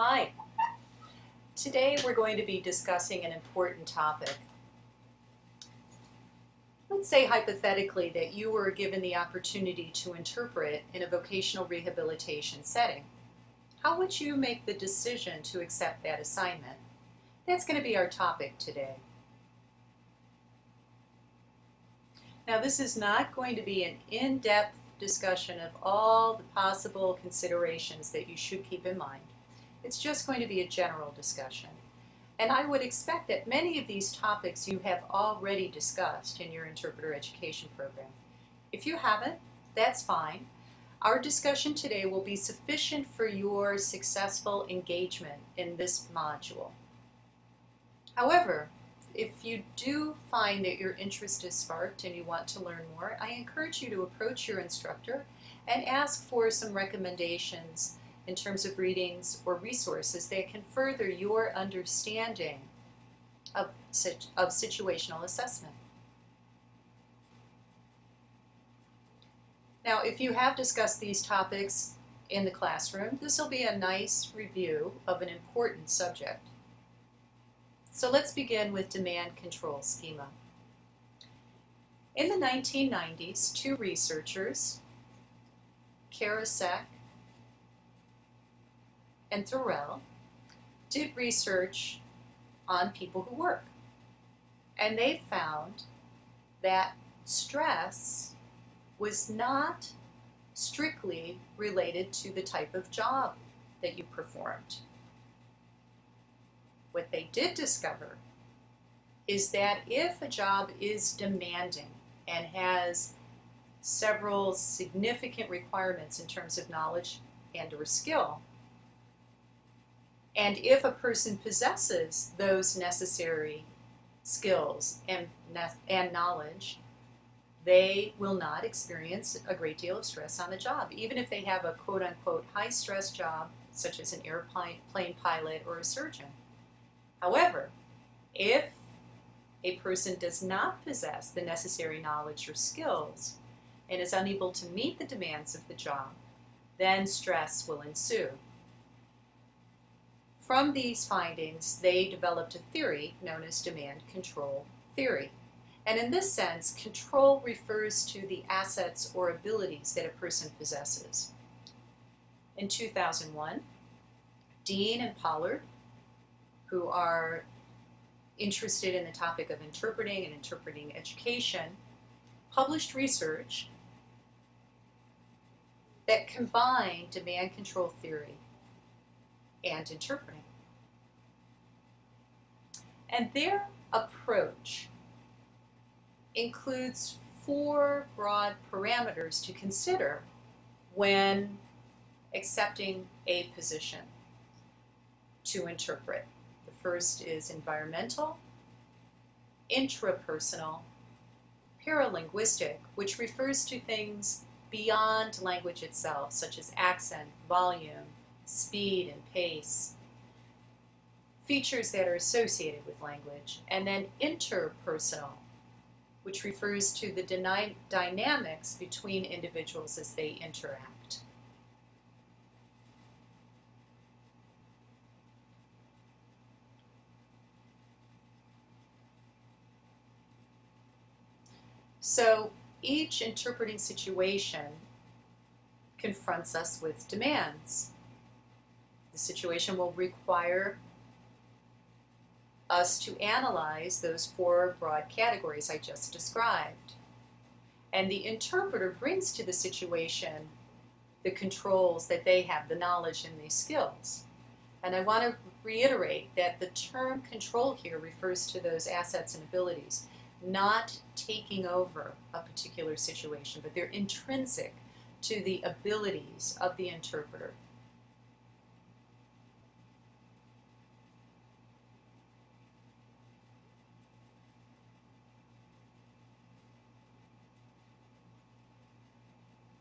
Hi. Today we're going to be discussing an important topic. Let's say hypothetically that you were given the opportunity to interpret in a vocational rehabilitation setting. How would you make the decision to accept that assignment? That's going to be our topic today. Now, this is not going to be an in-depth discussion of all the possible considerations that you should keep in mind. It's just going to be a general discussion. And I would expect that many of these topics you have already discussed in your interpreter education program. If you haven't, that's fine. Our discussion today will be sufficient for your successful engagement in this module. However, if you do find that your interest is sparked and you want to learn more, I encourage you to approach your instructor and ask for some recommendations in terms of readings or resources that can further your understanding of situational assessment. Now, if you have discussed these topics in the classroom, this will be a nice review of an important subject. So let's begin with demand control schema. In the 1990s, two researchers, Karasek and Thorell, did research on people who work. And they found that stress was not strictly related to the type of job that you performed. What they did discover is that if a job is demanding and has several significant requirements in terms of knowledge and or skill, and if a person possesses those necessary skills and knowledge, they will not experience a great deal of stress on the job, even if they have a quote-unquote high-stress job, such as an airplane pilot or a surgeon. However, if a person does not possess the necessary knowledge or skills and is unable to meet the demands of the job, then stress will ensue. From these findings, they developed a theory known as demand control theory. And in this sense, control refers to the assets or abilities that a person possesses. In 2001, Dean and Pollard, who are interested in the topic of interpreting and interpreting education, published research that combined demand control theory and interpreting. And their approach includes four broad parameters to consider when accepting a position to interpret. The first is environmental, intrapersonal, paralinguistic, which refers to things beyond language itself, such as accent, volume, speed and pace, features that are associated with language, and then interpersonal, which refers to the dynamics between individuals as they interact. So each interpreting situation confronts us with demands. The situation will require us to analyze those four broad categories I just described. And the interpreter brings to the situation the controls that they have, the knowledge and the skills. And I want to reiterate that the term control here refers to those assets and abilities, not taking over a particular situation, but they're intrinsic to the abilities of the interpreter.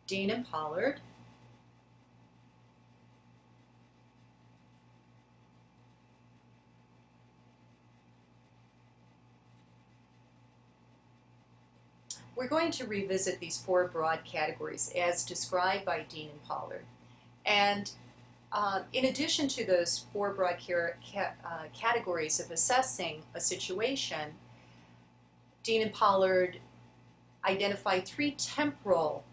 Dean and Pollard we're going to revisit these four broad categories as described by Dean and Pollard. And In addition to those four broad categories of assessing a situation, Dean and Pollard identified three temporal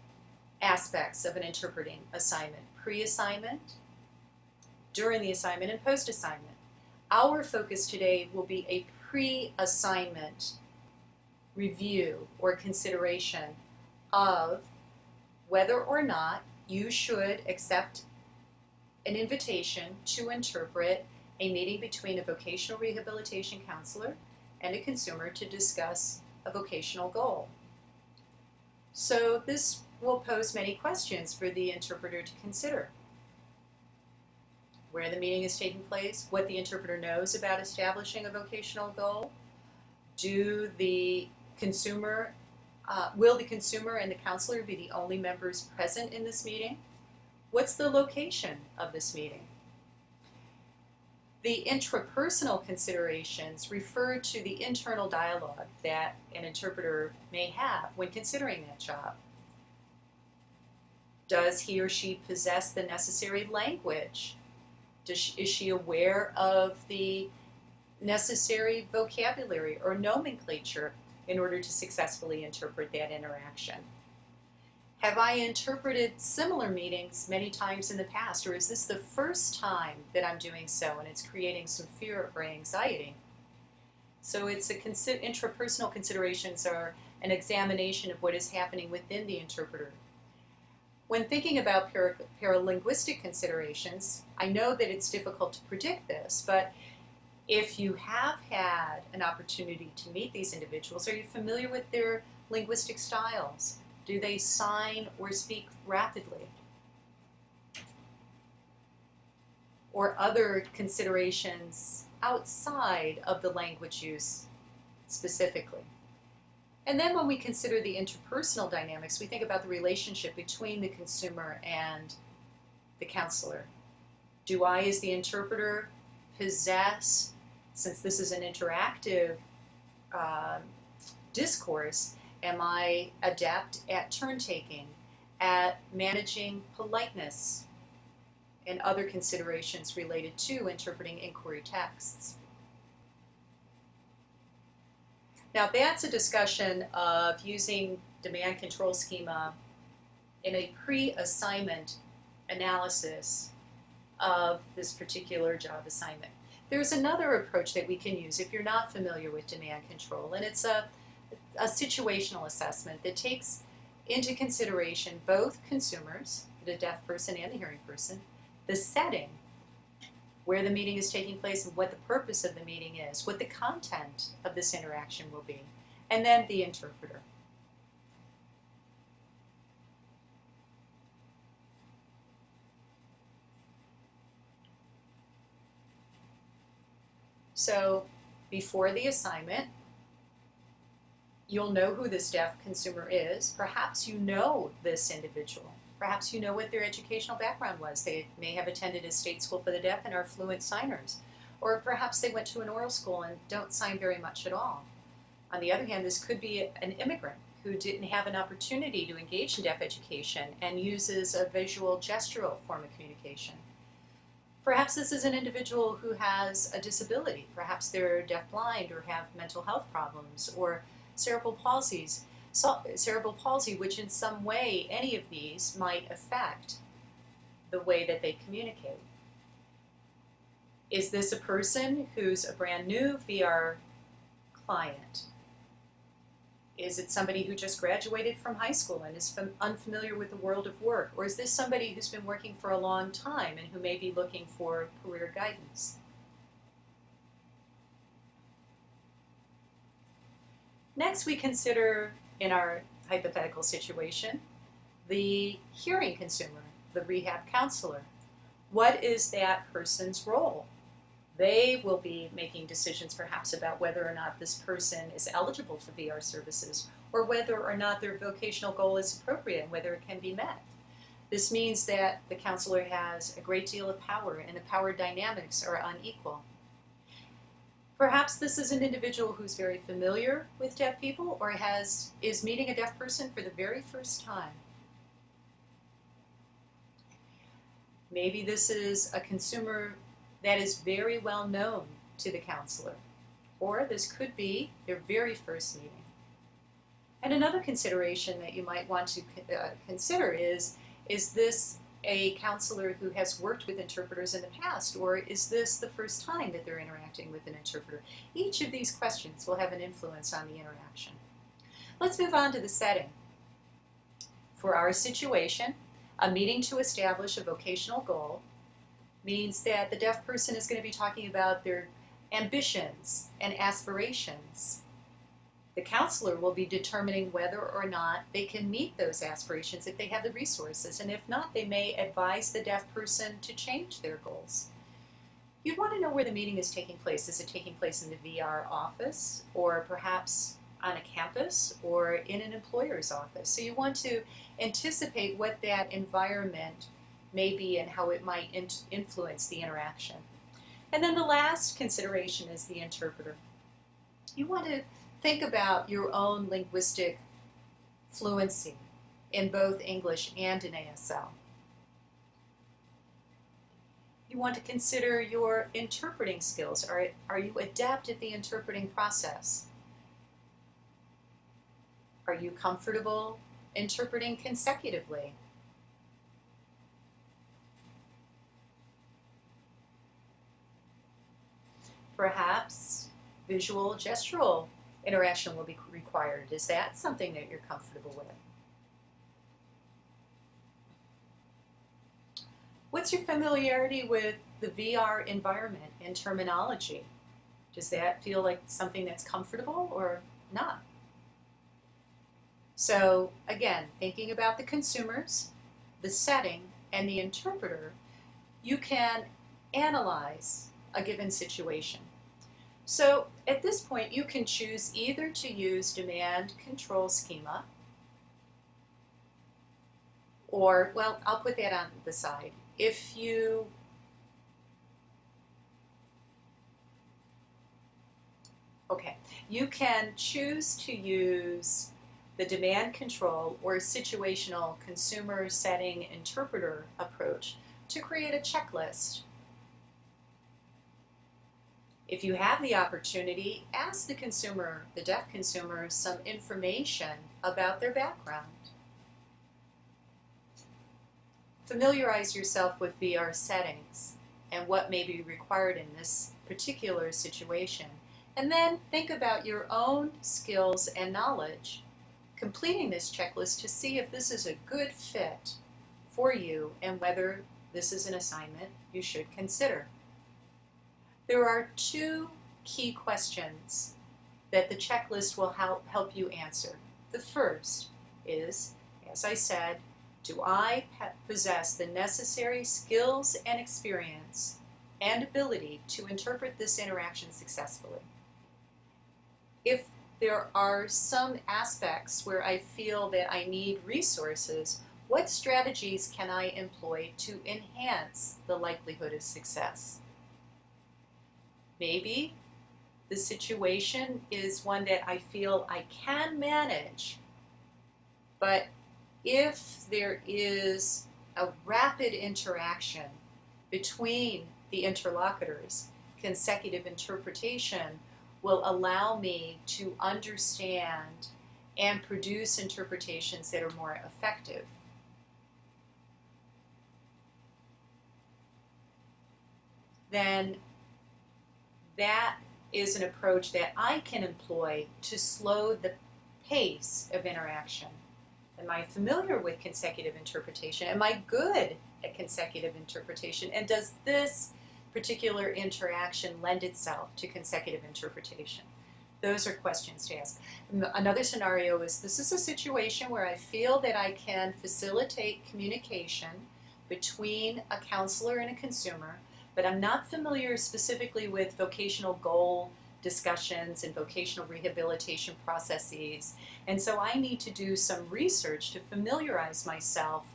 aspects of an interpreting assignment: pre-assignment, during the assignment, and post-assignment. Our focus today will be a pre-assignment review or consideration of whether or not you should accept an invitation to interpret a meeting between a vocational rehabilitation counselor and a consumer to discuss a vocational goal. So this will pose many questions for the interpreter to consider: where the meeting is taking place, what the interpreter knows about establishing a vocational goal, will the consumer and the counselor be the only members present in this meeting? What's the location of this meeting? The intrapersonal considerations refer to the internal dialogue that an interpreter may have when considering that job. Does he or she possess the necessary language? Is she aware of the necessary vocabulary or nomenclature in order to successfully interpret that interaction? Have I interpreted similar meetings many times in the past, or is this the first time that I'm doing so and it's creating some fear or anxiety? So intrapersonal considerations are an examination of what is happening within the interpreter. When thinking about paralinguistic considerations, I know that it's difficult to predict this, but if you have had an opportunity to meet these individuals, are you familiar with their linguistic styles? Do they sign or speak rapidly? Or other considerations outside of the language use specifically? And then when we consider the interpersonal dynamics, we think about the relationship between the consumer and the counselor. Do I, as the interpreter, possess, since this is an interactive discourse, am I adept at turn-taking, at managing politeness, and other considerations related to interpreting inquiry texts? Now that's a discussion of using demand control schema in a pre-assignment analysis of this particular job assignment. There's another approach that we can use if you're not familiar with demand control, and it's a situational assessment that takes into consideration both consumers, the deaf person and the hearing person, the setting, where the meeting is taking place and what the purpose of the meeting is, what the content of this interaction will be, and then the interpreter. So before the assignment, you'll know who this deaf consumer is. Perhaps you know this individual. Perhaps you know what their educational background was. They may have attended a state school for the deaf and are fluent signers. Or perhaps they went to an oral school and don't sign very much at all. On the other hand, this could be an immigrant who didn't have an opportunity to engage in deaf education and uses a visual gestural form of communication. Perhaps this is an individual who has a disability. Perhaps they're deafblind or have mental health problems or cerebral palsy, which in some way, any of these might affect the way that they communicate. Is this a person who's a brand new VR client? Is it somebody who just graduated from high school and is unfamiliar with the world of work? Or is this somebody who's been working for a long time and who may be looking for career guidance? Next, we consider, in our hypothetical situation, the hearing consumer, the rehab counselor. What is that person's role? They will be making decisions perhaps about whether or not this person is eligible for VR services or whether or not their vocational goal is appropriate and whether it can be met. This means that the counselor has a great deal of power and the power dynamics are unequal. Perhaps this is an individual who's very familiar with deaf people or is meeting a deaf person for the very first time. Maybe this is a consumer that is very well known to the counselor, or this could be their very first meeting. And another consideration that you might want to consider is this a counselor who has worked with interpreters in the past, or is this the first time that they're interacting with an interpreter? Each of these questions will have an influence on the interaction. Let's move on to the setting. For our situation, a meeting to establish a vocational goal means that the deaf person is going to be talking about their ambitions and aspirations. The counselor will be determining whether or not they can meet those aspirations if they have the resources, and if not, they may advise the deaf person to change their goals. You'd want to know where the meeting is taking place. Is it taking place in the VR office, or perhaps on a campus, or in an employer's office? So you want to anticipate what that environment may be and how it might influence the interaction. And then the last consideration is the interpreter. You want to think about your own linguistic fluency in both English and in ASL. You want to consider your interpreting skills. Are you adept at the interpreting process? Are you comfortable interpreting consecutively? Perhaps visual gestural interaction will be required. Is that something that you're comfortable with? What's your familiarity with the VR environment and terminology? Does that feel like something that's comfortable or not? So again, thinking about the consumers, the setting, and the interpreter, you can analyze a given situation. So at this point, you can choose either to use demand control schema, or, well, I'll put that on the side. If you you can choose to use the demand control or situational consumer setting interpreter approach to create a checklist. If you have the opportunity, ask the consumer, the deaf consumer, some information about their background. Familiarize yourself with VR settings and what may be required in this particular situation. And then think about your own skills and knowledge, completing this checklist to see if this is a good fit for you and whether this is an assignment you should consider. There are two key questions that the checklist will help you answer. The first is, as I said, do I possess the necessary skills and experience and ability to interpret this interaction successfully? If there are some aspects where I feel that I need resources, what strategies can I employ to enhance the likelihood of success? Maybe the situation is one that I feel I can manage, but if there is a rapid interaction between the interlocutors, consecutive interpretation will allow me to understand and produce interpretations that are more effective. Then that is an approach that I can employ to slow the pace of interaction. Am I familiar with consecutive interpretation? Am I good at consecutive interpretation? And does this particular interaction lend itself to consecutive interpretation? Those are questions to ask. Another scenario is, this is a situation where I feel that I can facilitate communication between a counselor and a consumer, but I'm not familiar specifically with vocational goal discussions and vocational rehabilitation processes. And so I need to do some research to familiarize myself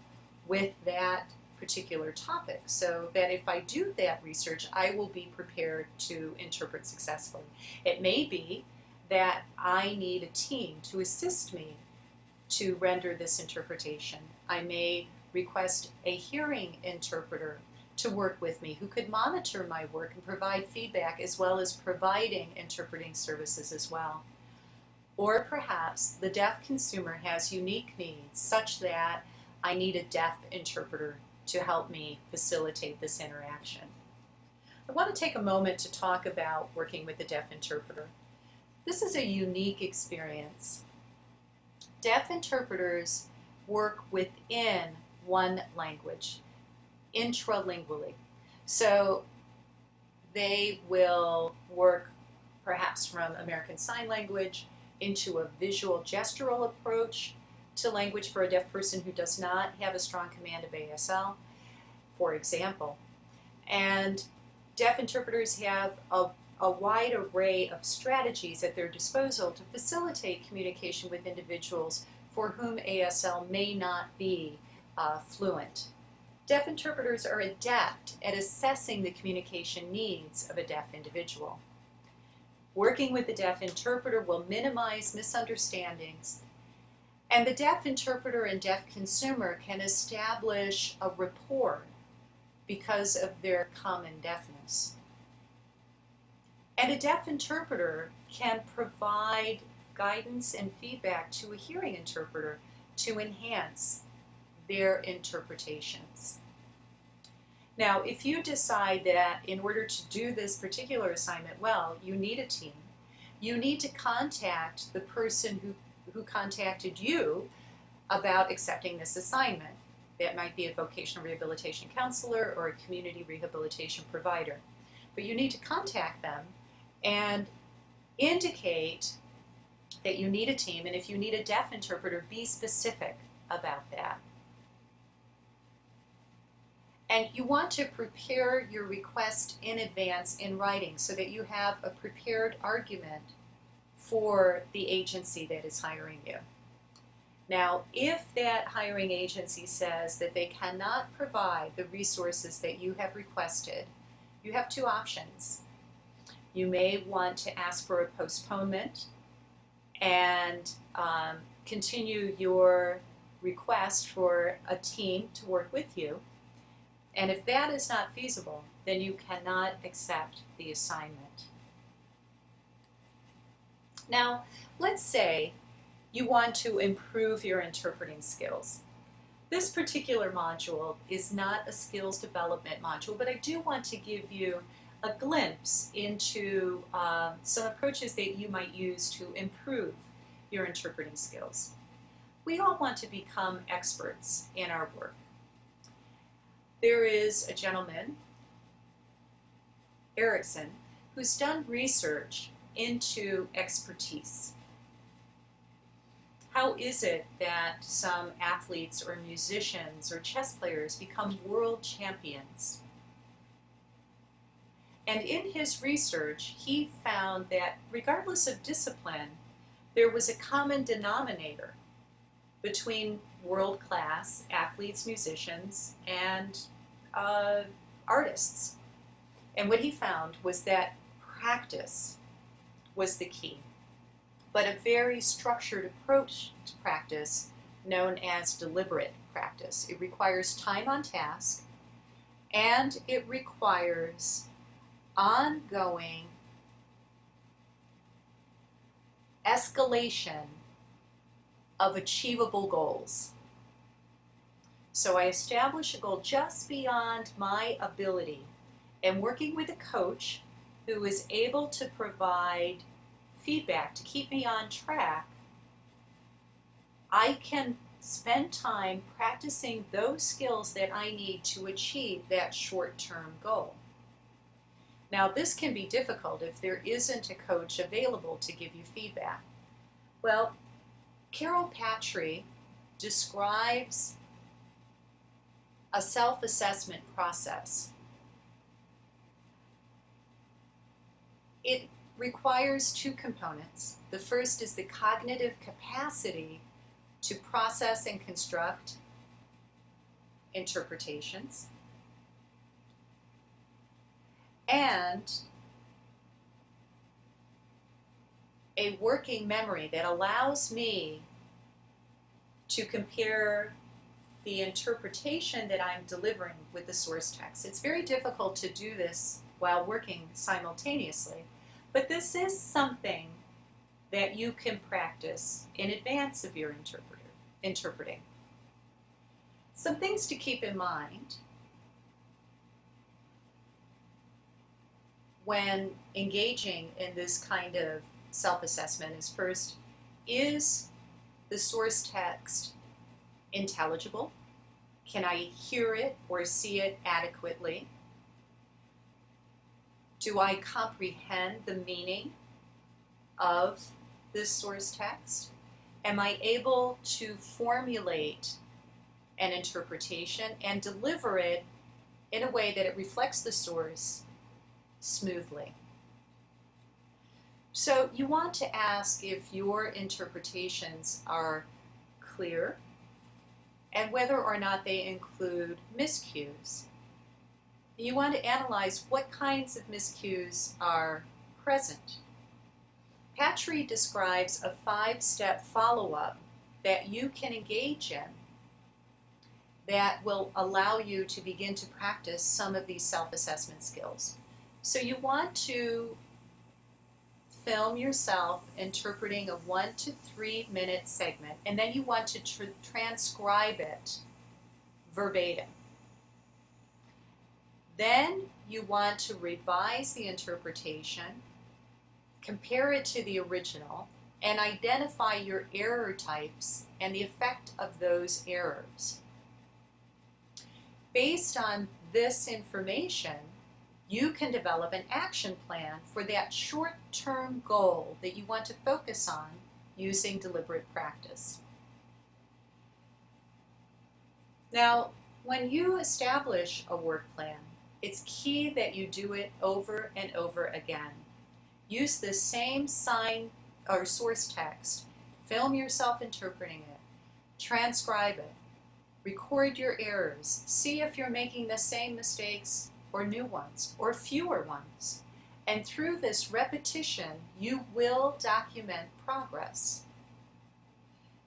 with that particular topic so that if I do that research, I will be prepared to interpret successfully. It may be that I need a team to assist me to render this interpretation. I may request a hearing interpreter to work with me who could monitor my work and provide feedback as well as providing interpreting services as well. Or perhaps the deaf consumer has unique needs such that I need a deaf interpreter to help me facilitate this interaction. I want to take a moment to talk about working with a deaf interpreter. This is a unique experience. Deaf interpreters work within one language, intralingually. So they will work perhaps from American Sign Language into a visual gestural approach to language for a deaf person who does not have a strong command of ASL, for example. And deaf interpreters have a wide array of strategies at their disposal to facilitate communication with individuals for whom ASL may not be fluent. Deaf interpreters are adept at assessing the communication needs of a deaf individual. Working with a deaf interpreter will minimize misunderstandings, and the deaf interpreter and deaf consumer can establish a rapport because of their common deafness. And a deaf interpreter can provide guidance and feedback to a hearing interpreter to enhance their interpretations. Now, if you decide that in order to do this particular assignment well, you need a team, you need to contact the person who contacted you about accepting this assignment. That might be a vocational rehabilitation counselor or a community rehabilitation provider. But you need to contact them and indicate that you need a team, and if you need a deaf interpreter, be specific about that. And you want to prepare your request in advance in writing so that you have a prepared argument for the agency that is hiring you. Now, if that hiring agency says that they cannot provide the resources that you have requested, you have two options. You may want to ask for a postponement and continue your request for a team to work with you. And if that is not feasible, then you cannot accept the assignment. Now, let's say you want to improve your interpreting skills. This particular module is not a skills development module, but I do want to give you a glimpse into some approaches that you might use to improve your interpreting skills. We all want to become experts in our work. There is a gentleman, Erickson, who's done research into expertise. How is it that some athletes or musicians or chess players become world champions? And in his research, he found that regardless of discipline, there was a common denominator between world-class athletes, musicians, and artists. And what he found was that practice was the key, but a very structured approach to practice known as deliberate practice. It requires time on task, and it requires ongoing escalation of achievable goals. So I establish a goal just beyond my ability, and working with a coach who is able to provide feedback to keep me on track, I can spend time practicing those skills that I need to achieve that short-term goal. Now, this can be difficult if there isn't a coach available to give you feedback. Well, Patrie describes a self-assessment process. It requires two components. The first is the cognitive capacity to process and construct interpretations, and a working memory that allows me to compare the interpretation that I'm delivering with the source text. It's very difficult to do this while working simultaneously, but this is something that you can practice in advance of your interpreting. Some things to keep in mind when engaging in this kind of self-assessment is first, is the source text intelligible? Can I hear it or see it adequately? Do I comprehend the meaning of this source text? Am I able to formulate an interpretation and deliver it in a way that it reflects the source smoothly? So you want to ask if your interpretations are clear and whether or not they include miscues. You want to analyze what kinds of miscues are present. Patrie describes a 5-step follow-up that you can engage in that will allow you to begin to practice some of these self-assessment skills. So you want to film yourself interpreting a 1 to 3 minute segment, and then you want to transcribe it verbatim. Then you want to revise the interpretation, compare it to the original, and identify your error types and the effect of those errors. Based on this information, you can develop an action plan for that short-term goal that you want to focus on using deliberate practice. Now, when you establish a work plan, it's key that you do it over and over again. Use the same sign or source text. Film yourself interpreting it. Transcribe it. Record your errors. See if you're making the same mistakes or new ones or fewer ones. And through this repetition, you will document progress.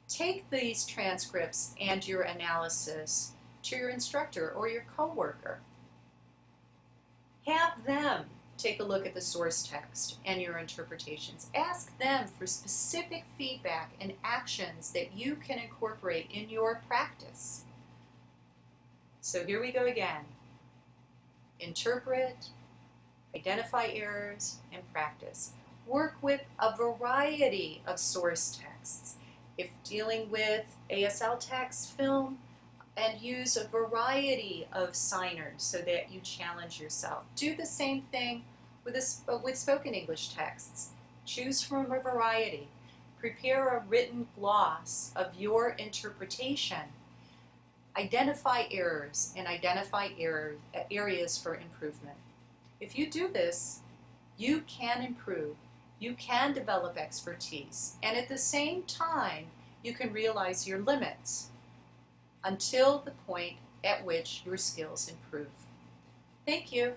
Take these transcripts and your analysis to your instructor or your coworker. Have them take a look at the source text and your interpretations. Ask them for specific feedback and actions that you can incorporate in your practice. So here we go again. Interpret, identify errors, and practice. Work with a variety of source texts. If dealing with ASL text, film, and use a variety of signers so that you challenge yourself. Do the same thing with spoken English texts. Choose from a variety. Prepare a written gloss of your interpretation. Identify errors and identify areas for improvement. If you do this, you can improve. You can develop expertise. And at the same time, you can realize your limits until the point at which your skills improve. Thank you.